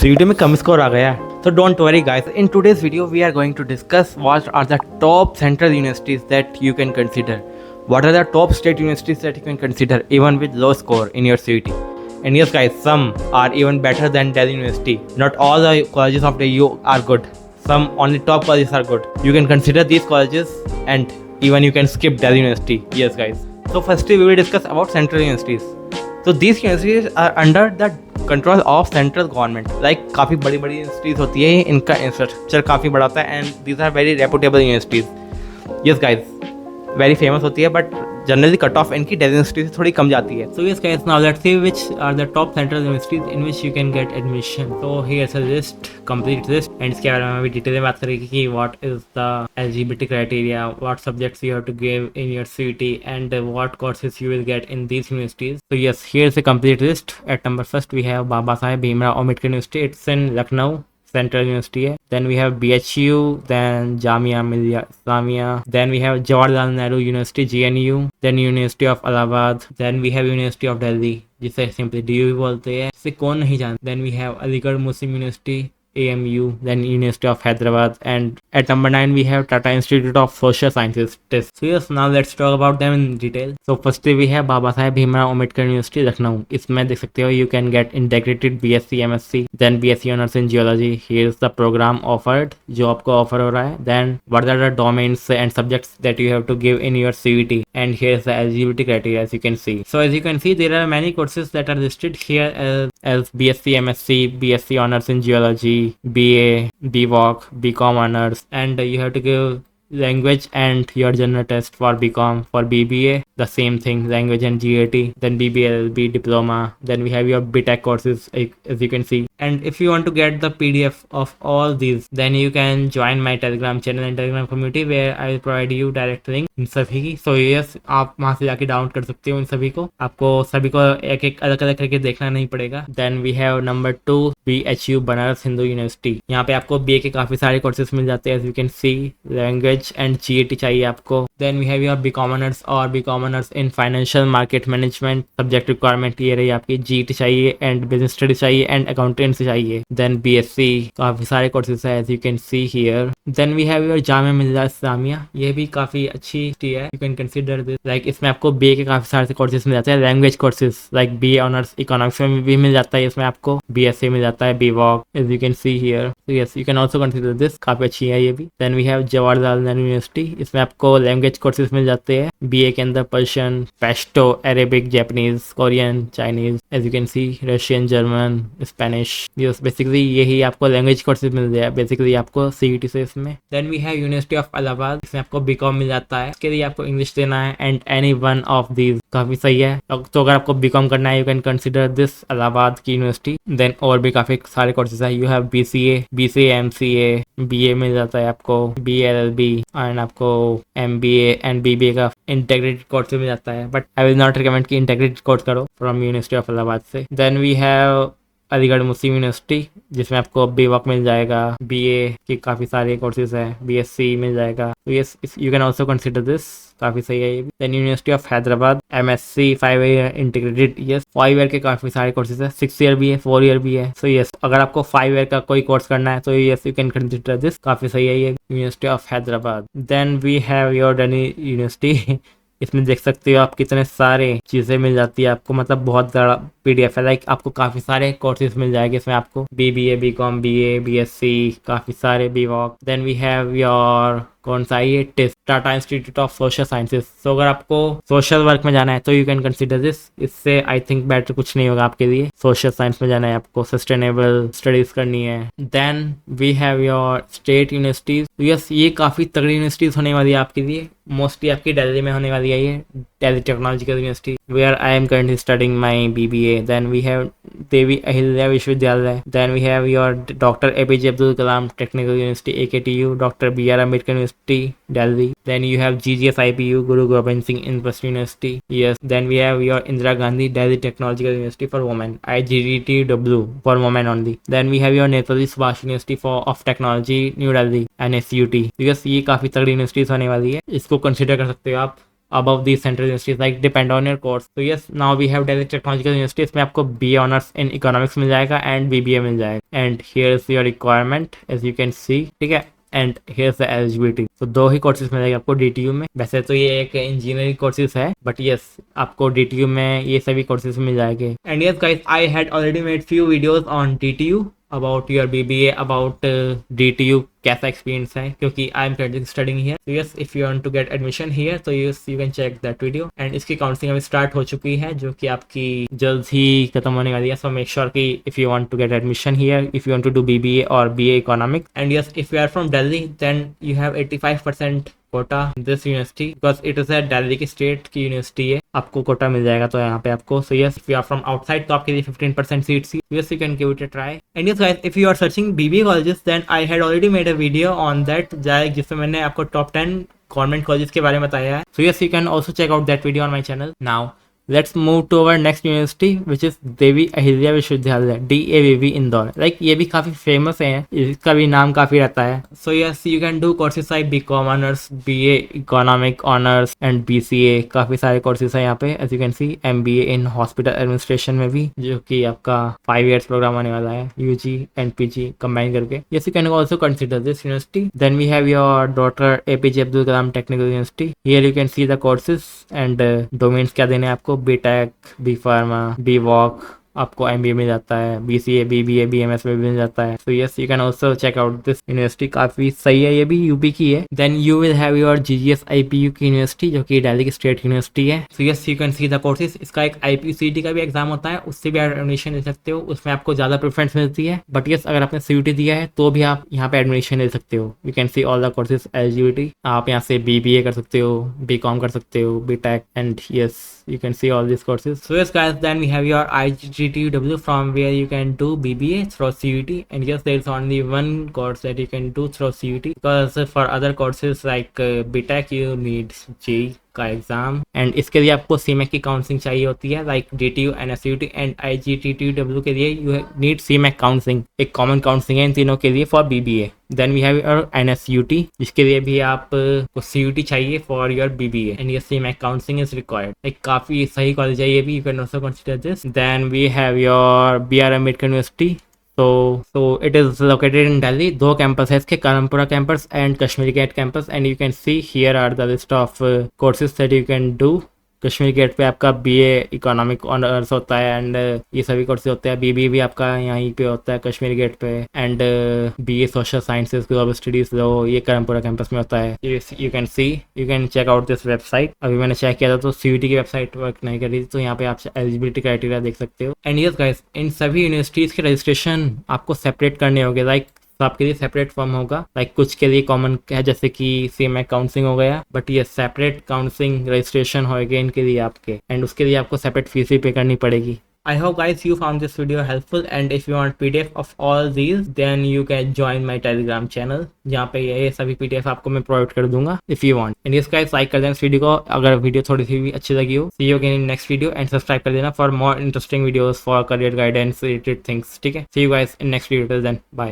CET में कम score आ गया है। So don't worry guys, in today's video we are going to discuss what are the top central universities that you can consider. What are the top state universities that you can consider even with low score in your CET. And yes guys, some are even better than Delhi University. Not all the colleges of the U are good. Some only top colleges are good. You can consider these colleges and even you can skip Delhi University. Yes guys. So firstly we will discuss about central universities. So these universities are under the control of central government. Like काफ़ी बड़ी बड़ी universities होती है, इनका infrastructure काफ़ी बड़ा होता है and these are very reputable universities. Yes guys, very famous होती है बट जनरली कट ऑफ इनकी दिल्ली यूनिवर्सिटी से थोड़ी कम जाती है। So yes guys, now let's see which are the top central universities in which you can get admission. तो here's a list, complete list, and इसके बारे में अभी डिटेल में बात करेंगे कि what is the eligibility criteria, what subjects you have to give in your CET and what courses you will get in these universities. So yes, here's a complete list. At number first we have Baba Saheb Bhimrao Ambedkar University. It's in Lucknow, Central University. Then we have BHU, then Jamia Millia Islamia. Then we have Jawaharlal Nehru University, JNU. Then University of Allahabad. Then we have University of Delhi, जिसे simply DU बोलते हैं, इसे कौन नहीं जानता. Then we have Aligarh Muslim University, AMU, then University of Hyderabad, and at number 9 we have Tata Institute of Social Sciences. So yes, now let's talk about them in detail. So firstly we have Baba Saheb Bhimrao Ambedkar University, Lucknow. इसमें देख सकते हो you can get integrated BSc MSc, then BSc Honors in Geology. Here's the program offered, जो आपको offer हो रहा है. Then what are the domains and subjects that you have to give in your CET, and here's the eligibility criteria as you can see. So as you can see, there are many courses that are listed here as BSc MSc, BSc Honors in Geology, BA, BVoc, BCom honors, and you have to give language and your general test for BCom. For BBA the same thing, language and GAT. Then BBLB diploma. Then we have your BTech courses as you can see. And if you want to get the PDF of all these, then you can join my Telegram channel and Telegram community where I will provide you direct link इन सभी की. So yes, आप वहाँ से जाके download कर सकते हो इन सभी को. आपको सभी को एक एक अलग अलग करके देखना नहीं पड़ेगा. Then we have number 2 BHU Banaras Hindu university. यहाँ पे आपको BA के काफी सारे कोर्सेज मिल जाते हैं as you can see. Language and GAT चाहिए आपको. Then we have your BCom honors और BCom honors in financial market management. Subject requirement ये रही आपकी. GAT चाहिए एंड बिजनेस स्टडी चाहिए एंड अकाउंटेंसी चाहिए. Then BSc, काफी सारे कोर्सेज है as you can see here. Then we have your Jamia Millia Islamia. ये भी काफी अच्छी है, you can consider this. Like इसमें आपको BA के काफी सारे कोर्सेज मिल जाते हैं. Language courses like BA honours economics में भी मिल जाता है. इसमें आपको BSc मिल जाता है, BVoc as you can see here. So yes, you can also consider this. काफी अच्छी है ये भी. Then we have Jawaharlal Nehru university. इसमें आपको लैंग्वेज कोर्सेज मिल जाते हैं. BA के अंदर Persian, Pashto, Arabic, Japanese, Korean, Chinese, as you can see, Russian, German, Spanish. Yes, basically यही आपको लैंग्वेज कोर्सेज मिल जाए बेसिकली आपको CET से इसमें. Then we have university of Allahabad. इसमें आपको BCom मिल जाता है. इसके लिए आपको इंग्लिश देना है and any one of these काफी सही है. तो अगर आपको BCom करना है, you can consider this Allahabad की यूनिवर्सिटी. देन और भी काफी सारे कोर्सेज है. You have BCA, MCA, BA मिल जाता है आपको, BLLB एंड आपको MBA एंड BBA का इंटीग्रेटेड कोर्स मिल जाता है. But I will not recommend कि इंटीग्रेटेड कोर्स करो फ्रॉम यूनिवर्सिटी ऑफ इलाहाबाद से. Then we have Aligarh Muslim university, जिसमें आपको BVoc मिल जाएगा. BA के काफ़ी सारे कोर्सेज है. BSc मिल जाएगा. तो yes, you can also consider this, काफ़ी सही है ये भी. Then university of Hyderabad, MSc 5 year integrated. Yes, 5 year के काफ़ी सारे कोर्सेज है. 6 ईयर भी है, 4 ईयर भी है. सो यस, अगर आपको 5 ईयर का कोई कोर्स करना है तो yes, you can consider this, काफ़ी सही है ये university of Hyderabad. Then we have your Delhi university. इसमें देख सकते हो आप कितने सारे चीज़ें मिल जाती है आपको, मतलब बहुत बड़ा PDF है. लाइक आपको काफ़ी सारे कोर्सेज मिल जाएंगे इसमें आपको. BBA, BCom, BA, BSc, काफ़ी सारे BVoc. Then we have your कौन सा ये test, Tata institute of social sciences. तो अगर आपको सोशल वर्क में जाना है तो यू कैन कंसिडर दिस. इससे आई थिंक बेटर कुछ नहीं होगा आपके लिए. सोशल साइंस में जाना है आपको, सस्टेनेबल स्टडीज करनी है. Then we have your state universities. Yes, ये काफ़ी तगड़ी यूनिवर्सिटीज होने वाली है आपके लिए. मोस्टली आपकी दिल्ली में होने वाली है ये, Delhi technological university, where I am currently studying my BBA. Then we have Devi Ahilya Vishwavidyalaya. Then we have your Dr. APJ Abdul Kalam Technical University, AKTU, Dr. BR Ambedkar University, Delhi. Then you have GGS IPU, Guru Gobind Singh University. Yes. Then we have your Indira Gandhi Delhi Technological University for women, IGDTW for women only. Then we have your Netaji Subhash University of Technology, New Delhi, NSUT. Because ये काफ़ी तगड़ी universities होने वाली है, इसको consider कर सकते हो आप. above these central universities, like depend on your course. So yes, now we have Delhi Technological University, इसमें आपको BA ऑनर्स इन इकोनॉमिक्स मिल जाएगा एंड BBA मिल जाएगा, and here is your requirement as you can see, ठीक है, and here's the eligibility. तो 2 ही courses मिलेंगे आपको DTU में। वैसे तो ये एक इंजीनियरिंग कोर्सेज है, बट यस आपको DTU में ये सभी कोर्सेज मिल जाएंगे। And yes guys, I had already made few videos on DTU about your BBA, about DTU कैसा एक्सपीरियंस है, क्योंकि I am currently studying here. So yes, if you want to get admission here, so yes, you can check that video. And इसकी counselling अभी start हो चुकी है, जो कि आपकी जल्द ही खत्म होने वाली है। So make sure कि if you want to get admission here, if you want to do BBA or BA economics, and yes, if you are from Delhi, then you have 85% quota this university, because it is a Delhi की state की university है, आपको कोटा मिल जाएगा तो यहाँ पे आपको। So yes, if you are from outside तो आपके लिए 15% seats, yes you can give it a try. And yes guys, if you are searching BBA colleges, then I had already made a video on that, जिसमें मैंने आपको top 10 government colleges के बारे में बताया है। So yes, you can also check out that video on my channel. Now let's move to our next university, which is Devi Ahilya Vishwavidyalaya, DAVV Indore. Like ये भी काफी फेमस है, इसका भी नाम काफी रहता है। So yes, you can do courses like BCom honours, BA economic honours and BCA। काफी सारे कोर्सेज है यहाँ पे, as you can see. MBA in hospital administration में भी, जो कि आपका 5 years प्रोग्राम आने वाला है, UG एंड PG कंबाइन करके। Yes, you can also consider this university. Then we have your doctor APJ Abdul Kalam technical university. Here you can see the courses and domains क्या देने आपको। BTech, B Pharma, B Voc, आपको MBA मिल जाता है, BCA, BBA, BMS में भी मिल जाता है। So yes, you can also check out this university, काफी सही है, ये भी यूपी की है। Then you will have your GGS IPU की यूनिवर्सिटी, जो कि दिल्ली की स्टेट यूनिवर्सिटी है। So yes, you can see the courses. इसका एक IPU CET का भी एग्जाम होता है, उससे भी आप एडमिशन ले सकते हो, उसमें आपको ज्यादा प्रेफरेंस मिलती है। बट यस, अगर आपने CUT दिया है तो भी आप यहाँ पे एडमिशन ले सकते हो। You can see all the courses eligibility. आप यहाँ से BBA कर सकते हो, BCom कर सकते हो, BTech, and yes, you can see all these courses. So yes guys, then we have your IGTW, from where you can do BBA through CUT, and yes, there is only one course that you can do through CUT, because for other courses like BTech you need JEE का exam, and इसके लिए आपको CMAC की counselling चाहिए होती है, like DTU and SUT, and IGTW के लिए यू नीड CMAC काउंसलिंग, एक कॉमन काउंसलिंग है इन तीनों के लिए for BBA। Then we have your NSUT, जिसके लिए भी आपको CUT चाहिए फॉर योर BBA, एंड ये CMAC काउंसलिंग इज रिक्वायर्ड। एक काफी सही कॉलेज है ये भी, you can also consider this. Then we have your BR Ambedkar university. So it is located in Delhi. 2 campus है इसके, Karampura campus and Kashmiri Gate campus, and you can see here are the list of courses that you can do. Kashmere Gate पे आपका BA economic honours होता है, and ये सभी courses होते हैं। BBA भी आपका यहीं पे होता है कश्मीर गेट पे, and BA social sciences, global studies, जो ये करमपुरा कैंपस में होता है। You can see, you can check out this website. अभी मैंने चेक किया था तो CUT की वेबसाइट वर्क नहीं कर रही थी, तो यहाँ पे आप एलिजिबिलिटी क्राइटेरिया देख सकते हो। एंड यस गाइस, इन सभी यूनिवर्सिटीज के रजिस्ट्रेशन आपको सेपरेट करने होंगे, लाइक तो आपके लिए सेपरेट फॉर्म होगा, लाइक कुछ के लिए कॉमन है, जैसे कि CMAC काउंसलिंग हो गया, बट ये सेपरेट काउंसलिंग रजिस्ट्रेशन होएगा इनके लिए आपके, एंड उसके लिए आपको सेपरेट फीस भी पे करनी पड़ेगी। I hope guys you found this video helpful, and if you want PDF of all these, then you can join my Telegram channel, जहाँ पे ये सभी PDF आपको मैं प्रोवाइड कर दूंगा if you want। And yes guys, like कर देना इस वीडियो को अगर वीडियो थोड़ी सी भी अच्छी लगी हो। See you again in next video, and subscribe कर देना for more interesting videos for career guidance related things, ठीक है। See you guys in next video, till then, bye।